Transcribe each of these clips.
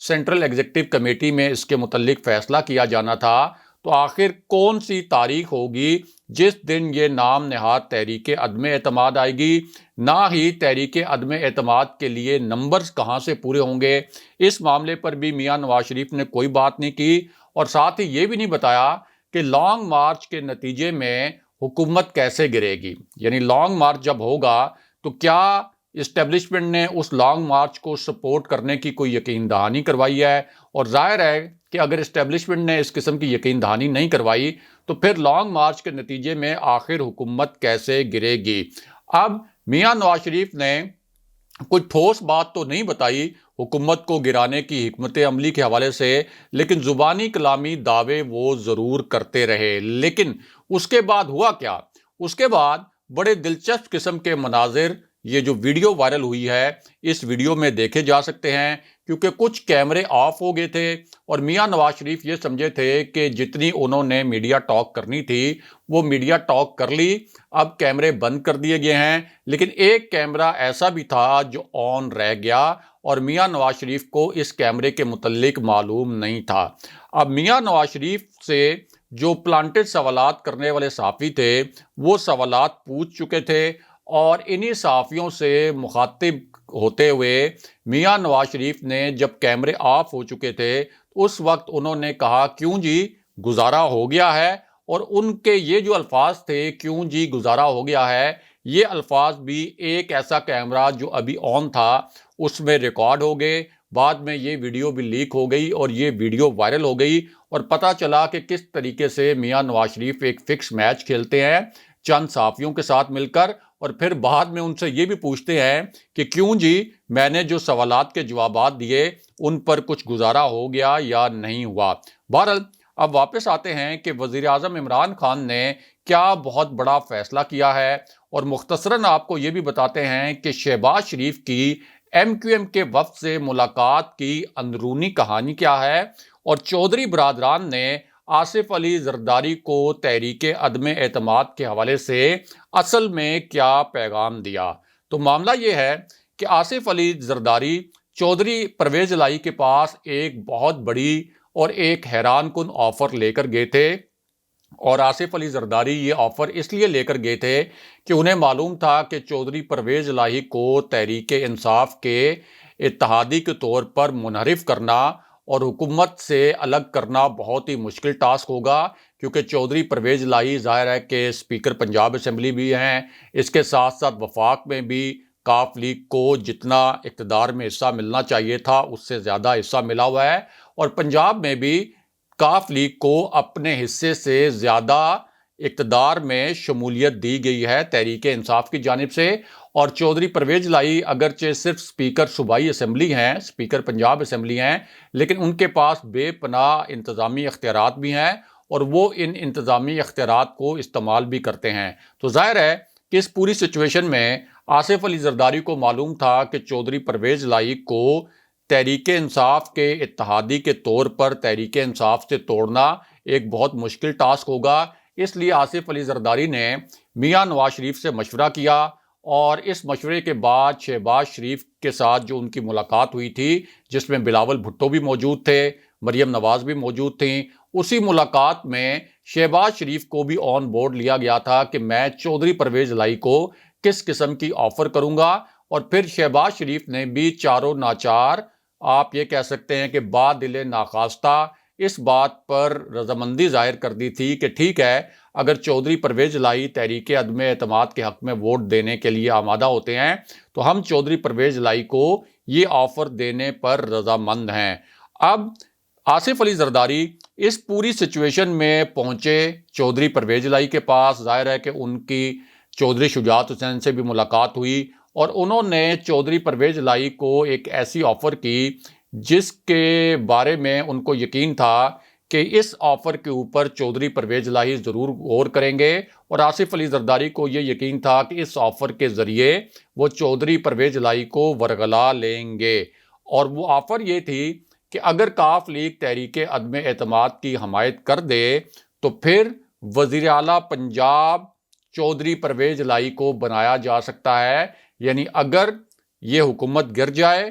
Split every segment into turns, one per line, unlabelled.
Central executive committee میں اس کے متعلق فیصلہ کیا جانا تھا، تو آخر کون سی تاریخ ہوگی جس دن یہ نام نہاد تحریک عدم اعتماد آئے گی؟ نہ ہی تحریک عدم اعتماد کے لیے نمبرز کہاں سے پورے ہوں گے؟ اس معاملے پر بھی میاں نواز شریف نے کوئی بات نہیں کی، اور ساتھ ہی یہ بھی نہیں بتایا کہ لانگ مارچ کے نتیجے میں حکومت کیسے گرے گی۔ یعنی لانگ مارچ جب ہوگا تو کیا اسٹیبلشمنٹ نے اس لانگ مارچ کو سپورٹ کرنے کی کوئی یقین دہانی کروائی ہے؟ اور ظاہر ہے کہ اگر اسٹیبلشمنٹ نے اس قسم کی یقین دہانی نہیں کروائی تو پھر لانگ مارچ کے نتیجے میں آخر حکومت کیسے گرے گی؟ اب میاں نواز شریف نے کوئی ٹھوس بات تو نہیں بتائی حکومت کو گرانے کی حکمت عملی کے حوالے سے، لیکن زبانی کلامی دعوے وہ ضرور کرتے رہے۔ لیکن اس کے بعد ہوا کیا؟ اس کے بعد بڑے دلچسپ قسم کے مناظر، یہ جو ویڈیو وائرل ہوئی ہے اس ویڈیو میں دیکھے جا سکتے ہیں، کیونکہ کچھ کیمرے آف ہو گئے تھے اور میاں نواز شریف یہ سمجھے تھے کہ جتنی انہوں نے میڈیا ٹاک کرنی تھی وہ میڈیا ٹاک کر لی، اب کیمرے بند کر دیے گئے ہیں۔ لیکن ایک کیمرہ ایسا بھی تھا جو آن رہ گیا اور میاں نواز شریف کو اس کیمرے کے متعلق معلوم نہیں تھا۔ اب میاں نواز شریف سے جو پلانٹڈ سوالات کرنے والے صحافی تھے وہ سوالات پوچھ چکے تھے، اور انہی صحافیوں سے مخاطب ہوتے ہوئے میاں نواز شریف نے جب کیمرے آف ہو چکے تھے اس وقت انہوں نے کہا کیوں جی گزارا ہو گیا ہے، اور ان کے یہ جو الفاظ تھے کیوں جی گزارا ہو گیا ہے، یہ الفاظ بھی ایک ایسا کیمرہ جو ابھی آن تھا اس میں ریکارڈ ہو گئے۔ بعد میں یہ ویڈیو بھی لیک ہو گئی اور یہ ویڈیو وائرل ہو گئی، اور پتہ چلا کہ کس طریقے سے میاں نواز شریف ایک فکس میچ کھیلتے ہیں چند صحافیوں کے ساتھ مل کر، اور پھر بعد میں ان سے یہ بھی پوچھتے ہیں کہ کیوں جی میں نے جو سوالات کے جوابات دیے ان پر کچھ گزارا ہو گیا یا نہیں ہوا۔ بہرحال اب واپس آتے ہیں کہ وزیر اعظم عمران خان نے کیا بہت بڑا فیصلہ کیا ہے، اور مختصراً آپ کو یہ بھی بتاتے ہیں کہ شہباز شریف کی ایم کیو ایم کے وفد سے ملاقات کی اندرونی کہانی کیا ہے، اور چودھری برادران نے آصف علی زرداری کو تحریک عدم اعتماد کے حوالے سے اصل میں کیا پیغام دیا۔ تو معاملہ یہ ہے کہ آصف علی زرداری چودھری پرویز الہی کے پاس ایک بہت بڑی اور ایک حیران کن آفر لے کر گئے تھے، اور آصف علی زرداری یہ آفر اس لیے لے کر گئے تھے کہ انہیں معلوم تھا کہ چودھری پرویز الہی کو تحریک انصاف کے اتحادی کے طور پر منحرف کرنا اور حکومت سے الگ کرنا بہت ہی مشکل ٹاسک ہوگا، کیونکہ چودھری پرویز الہی ظاہر ہے کہ اسپیکر پنجاب اسمبلی بھی ہیں، اس کے ساتھ ساتھ وفاق میں بھی کاف لیگ کو جتنا اقتدار میں حصہ ملنا چاہیے تھا اس سے زیادہ حصہ ملا ہوا ہے، اور پنجاب میں بھی کاف لیگ کو اپنے حصے سے زیادہ اقتدار میں شمولیت دی گئی ہے تحریک انصاف کی جانب سے۔ اور چودھری پرویز الہی اگرچہ صرف اسپیکر صوبائی اسمبلی ہیں، اسپیکر پنجاب اسمبلی ہیں، لیکن ان کے پاس بے پناہ انتظامی اختیارات بھی ہیں، اور وہ ان انتظامی اختیارات کو استعمال بھی کرتے ہیں۔ تو ظاہر ہے کہ اس پوری سچویشن میں آصف علی زرداری کو معلوم تھا کہ چودھری پرویز الہی کو تحریک انصاف کے اتحادی کے طور پر تحریک انصاف سے توڑنا ایک بہت مشکل ٹاسک ہوگا۔ اس لیے آصف علی زرداری نے میاں نواز شریف سے مشورہ کیا، اور اس مشورے کے بعد شہباز شریف کے ساتھ جو ان کی ملاقات ہوئی تھی جس میں بلاول بھٹو بھی موجود تھے، مریم نواز بھی موجود تھیں، اسی ملاقات میں شہباز شریف کو بھی آن بورڈ لیا گیا تھا کہ میں چودھری پرویز الہی کو کس قسم کی آفر کروں گا، اور پھر شہباز شریف نے بھی چاروں ناچار، آپ یہ کہہ سکتے ہیں کہ بادل ناخواستہ، اس بات پر رضامندی ظاہر کر دی تھی کہ ٹھیک ہے اگر چودھری پرویز الہی تحریک عدم اعتماد کے حق میں ووٹ دینے کے لیے آمادہ ہوتے ہیں تو ہم چودھری پرویز الہی کو یہ آفر دینے پر رضامند ہیں۔ اب آصف علی زرداری اس پوری سچویشن میں پہنچے چودھری پرویز الہی کے پاس، ظاہر ہے کہ ان کی چودھری شجاعت حسین سے بھی ملاقات ہوئی، اور انہوں نے چودھری پرویز الہی کو ایک ایسی آفر کی جس کے بارے میں ان کو یقین تھا کہ اس آفر کے اوپر چودھری پرویز الہی ضرور غور کریں گے، اور آصف علی زرداری کو یہ یقین تھا کہ اس آفر کے ذریعے وہ چودھری پرویز الہی کو ورغلا لیں گے، اور وہ آفر یہ تھی کہ اگر کاف لیگ تحریک عدم اعتماد کی حمایت کر دے تو پھر وزیر اعلیٰ پنجاب چودھری پرویز الہی کو بنایا جا سکتا ہے، یعنی اگر یہ حکومت گر جائے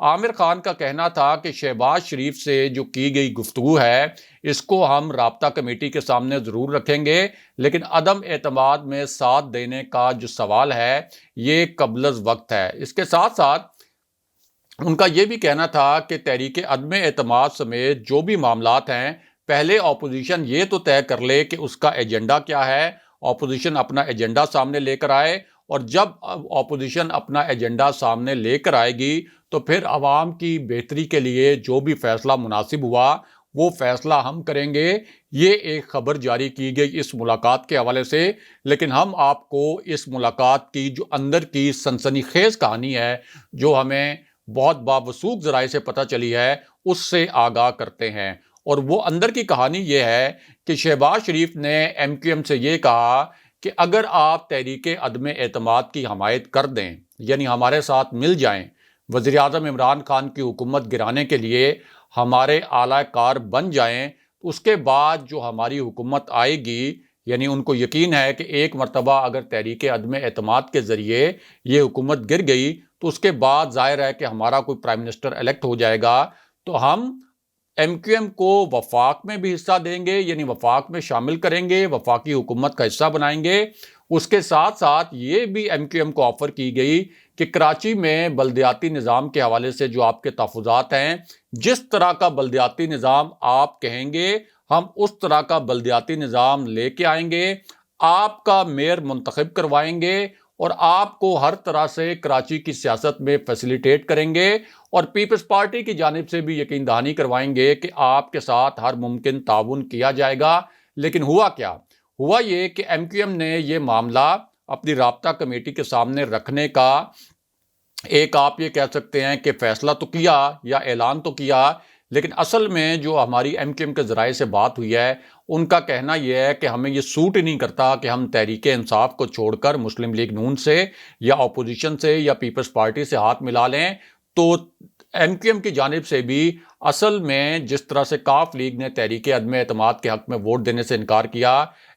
عامر خان کا کہنا تھا کہ شہباز شریف سے جو کی گئی گفتگو ہے اس کو ہم رابطہ کمیٹی کے سامنے ضرور رکھیں گے، لیکن عدم اعتماد میں ساتھ دینے کا جو سوال ہے یہ قبل از وقت ہے۔ اس کے ساتھ ساتھ ان کا یہ بھی کہنا تھا کہ تحریک عدم اعتماد سمیت جو بھی معاملات ہیں پہلے اپوزیشن یہ تو طے کر لے کہ اس کا ایجنڈا کیا ہے، اپوزیشن اپنا ایجنڈا سامنے لے کر آئے، اور جب اپوزیشن اپنا ایجنڈا سامنے لے کر آئے گی تو پھر عوام کی بہتری کے لیے جو بھی فیصلہ مناسب ہوا وہ فیصلہ ہم کریں گے۔ یہ ایک خبر جاری کی گئی اس ملاقات کے حوالے سے، لیکن ہم آپ کو اس ملاقات کی جو اندر کی سنسنی خیز کہانی ہے جو ہمیں بہت باوثوق ذرائع سے پتہ چلی ہے اس سے آگاہ کرتے ہیں، اور وہ اندر کی کہانی یہ ہے کہ شہباز شریف نے ایم کیو ایم سے یہ کہا کہ اگر آپ تحریک عدم اعتماد کی حمایت کر دیں، یعنی ہمارے ساتھ مل جائیں، وزیر اعظم عمران خان کی حکومت گرانے کے لیے ہمارے اعلی کار بن جائیں، اس کے بعد جو ہماری حکومت آئے گی، یعنی ان کو یقین ہے کہ ایک مرتبہ اگر تحریک عدم اعتماد کے ذریعے یہ حکومت گر گئی تو اس کے بعد ظاہر ہے کہ ہمارا کوئی پرائم منسٹر الیکٹ ہو جائے گا، تو ہم ایم کیو ایم کو وفاق میں بھی حصہ دیں گے، یعنی وفاق میں شامل کریں گے، وفاقی حکومت کا حصہ بنائیں گے۔ اس کے ساتھ ساتھ یہ بھی ایم کیو ایم کو آفر کی گئی کہ کراچی میں بلدیاتی نظام کے حوالے سے جو آپ کے تحفظات ہیں، جس طرح کا بلدیاتی نظام آپ کہیں گے ہم اس طرح کا بلدیاتی نظام لے کے آئیں گے، آپ کا میئر منتخب کروائیں گے اور آپ کو ہر طرح سے کراچی کی سیاست میں فیسیلیٹیٹ کریں گے، اور پیپلز پارٹی کی جانب سے بھی یقین دہانی کروائیں گے کہ آپ کے ساتھ ہر ممکن تعاون کیا جائے گا۔ لیکن ہوا کیا؟ ہوا یہ کہ ایم کیو ایم نے یہ معاملہ اپنی رابطہ کمیٹی کے سامنے رکھنے کا ایک آپ یہ کہہ سکتے ہیں کہ فیصلہ تو کیا یا اعلان تو کیا، لیکن اصل میں جو ہماری ایم کیو ایم کے ذرائع سے بات ہوئی ہے ان کا کہنا یہ ہے کہ ہمیں یہ سوٹ ہی نہیں کرتا کہ ہم تحریک انصاف کو چھوڑ کر مسلم لیگ نون سے یا اپوزیشن سے یا پیپلز پارٹی سے ہاتھ ملا لیں۔ تو ایم کیو ایم کی جانب سے بھی اصل میں جس طرح سے کاف لیگ نے تحریک عدم اعتماد کے حق میں ووٹ دینے سے انکار کیا،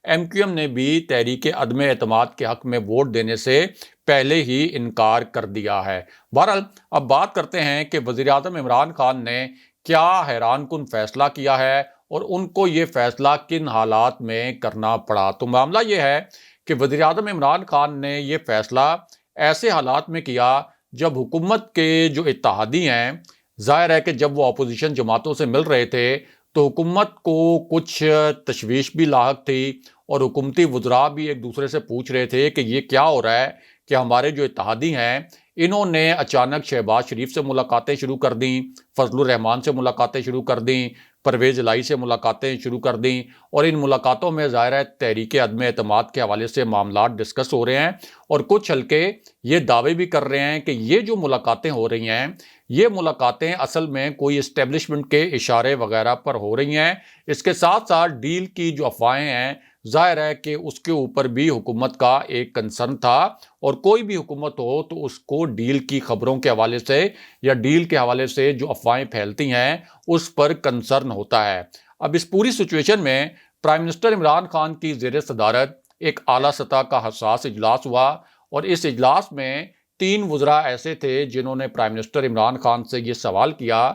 ایم کیو ایم نے بھی تحریک عدم اعتماد کے حق میں ووٹ دینے سے پہلے ہی انکار کر دیا ہے۔ بہرحال اب بات کرتے ہیں کہ وزیر اعظم عمران خان نے کیا حیران کن فیصلہ کیا ہے اور ان کو یہ فیصلہ کن حالات میں کرنا پڑا۔ تو معاملہ یہ ہے کہ وزیر اعظم عمران خان نے یہ فیصلہ ایسے حالات میں کیا جب حکومت کے جو اتحادی ہیں، ظاہر ہے کہ جب وہ اپوزیشن جماعتوں سے مل رہے تھے تو حکومت کو کچھ تشویش بھی لاحق تھی، اور حکومتی وزراء بھی ایک دوسرے سے پوچھ رہے تھے کہ یہ کیا ہو رہا ہے کہ ہمارے جو اتحادی ہیں انہوں نے اچانک شہباز شریف سے ملاقاتیں شروع کر دیں، فضل الرحمان سے ملاقاتیں شروع کر دیں، پرویز الہی سے ملاقاتیں شروع کر دیں، اور ان ملاقاتوں میں ظاہر ہے تحریک عدم اعتماد کے حوالے سے معاملات ڈسکس ہو رہے ہیں، اور کچھ حلقے یہ دعوے بھی کر رہے ہیں کہ یہ جو ملاقاتیں ہو رہی ہیں یہ ملاقاتیں اصل میں کوئی اسٹیبلشمنٹ کے اشارے وغیرہ پر ہو رہی ہیں۔ اس کے ساتھ ساتھ ڈیل کی جو افواہیں ہیں ظاہر ہے کہ اس کے اوپر بھی حکومت کا ایک کنسرن تھا، اور کوئی بھی حکومت ہو تو اس کو ڈیل کی خبروں کے حوالے سے یا ڈیل کے حوالے سے جو افواہیں پھیلتی ہیں اس پر کنسرن ہوتا ہے۔ اب اس پوری سچویشن میں پرائم منسٹر عمران خان کی زیر صدارت ایک اعلیٰ سطح کا حساس اجلاس ہوا، اور اس اجلاس میں 3 وزراء ایسے تھے جنہوں نے پرائم منسٹر عمران خان سے یہ سوال کیا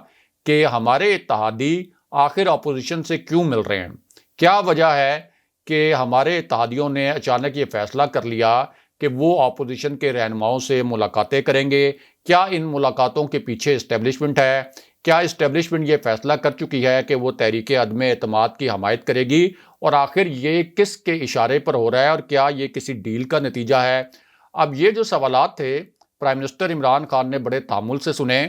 کہ ہمارے اتحادی آخر اپوزیشن سے کیوں مل رہے ہیں، کیا وجہ ہے کہ ہمارے اتحادیوں نے اچانک یہ فیصلہ کر لیا کہ وہ اپوزیشن کے رہنماؤں سے ملاقاتیں کریں گے، کیا ان ملاقاتوں کے پیچھے اسٹیبلشمنٹ ہے، کیا اسٹیبلشمنٹ یہ فیصلہ کر چکی ہے کہ وہ تحریک عدم اعتماد کی حمایت کرے گی، اور آخر یہ کس کے اشارے پر ہو رہا ہے اور کیا یہ کسی ڈیل کا نتیجہ ہے۔ اب یہ جو سوالات تھے پرائم منسٹر عمران خان نے بڑے تحمل سے سنے،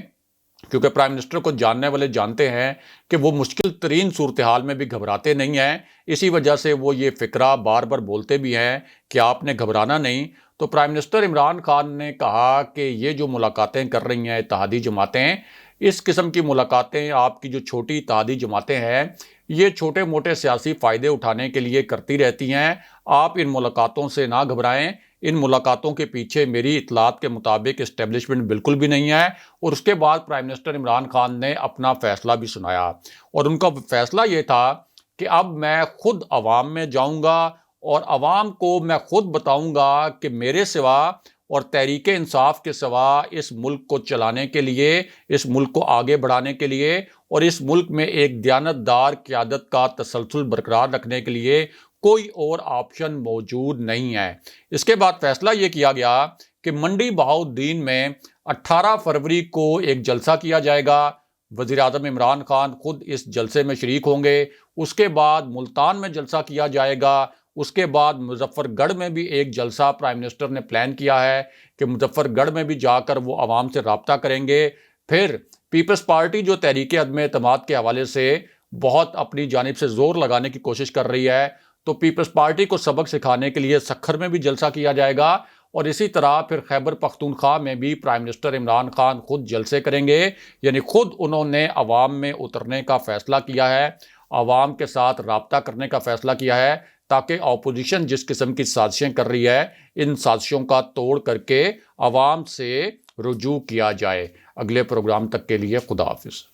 کیونکہ پرائم منسٹر کو جاننے والے جانتے ہیں کہ وہ مشکل ترین صورتحال میں بھی گھبراتے نہیں ہیں، اسی وجہ سے وہ یہ فقرہ بار بار بولتے بھی ہیں کہ آپ نے گھبرانا نہیں۔ تو پرائم منسٹر عمران خان نے کہا کہ یہ جو ملاقاتیں کر رہی ہیں اتحادی جماعتیں، اس قسم کی ملاقاتیں آپ کی جو چھوٹی اتحادی جماعتیں ہیں یہ چھوٹے موٹے سیاسی فائدے اٹھانے کے لیے کرتی رہتی ہیں، آپ ان ملاقاتوں سے نہ گھبرائیں، ان ملاقاتوں کے پیچھے میری اطلاعات کے مطابق اسٹیبلشمنٹ بالکل بھی نہیں ہے۔ اور اس کے بعد پرائم منسٹر عمران خان نے اپنا فیصلہ بھی سنایا، اور ان کا فیصلہ یہ تھا کہ اب میں خود عوام میں جاؤں گا اور عوام کو میں خود بتاؤں گا کہ میرے سوا اور تحریک انصاف کے سوا اس ملک کو چلانے کے لیے، اس ملک کو آگے بڑھانے کے لیے اور اس ملک میں ایک دیانتدار قیادت کا تسلسل برقرار رکھنے کے لیے کوئی اور آپشن موجود نہیں ہے۔ اس کے بعد فیصلہ یہ کیا گیا کہ منڈی بہاؤالدین میں 18 فروری کو ایک جلسہ کیا جائے گا۔ وزیر اعظم عمران خان خود اس جلسے میں شریک ہوں گے۔ اس کے بعد ملتان میں جلسہ کیا جائے گا۔ اس کے بعد مظفر گڑھ میں بھی ایک جلسہ پرائم منسٹر نے پلان کیا ہے کہ مظفر گڑھ میں بھی جا کر وہ عوام سے رابطہ کریں گے۔ پھر پیپلز پارٹی جو تحریک عدم اعتماد کے حوالے سے بہت اپنی جانب سے زور لگانے کی کوشش کر رہی ہے، تو پیپلز پارٹی کو سبق سکھانے کے لیے سکھر میں بھی جلسہ کیا جائے گا، اور اسی طرح پھر خیبر پختونخوا میں بھی پرائم منسٹر عمران خان خود جلسے کریں گے۔ یعنی خود انہوں نے عوام میں اترنے کا فیصلہ کیا ہے، عوام کے ساتھ رابطہ کرنے کا فیصلہ کیا ہے، تاکہ اپوزیشن جس قسم کی سازشیں کر رہی ہے ان سازشوں کا توڑ کر کے عوام سے رجوع کیا جائے۔ اگلے پروگرام تک کے لیے خدا حافظ۔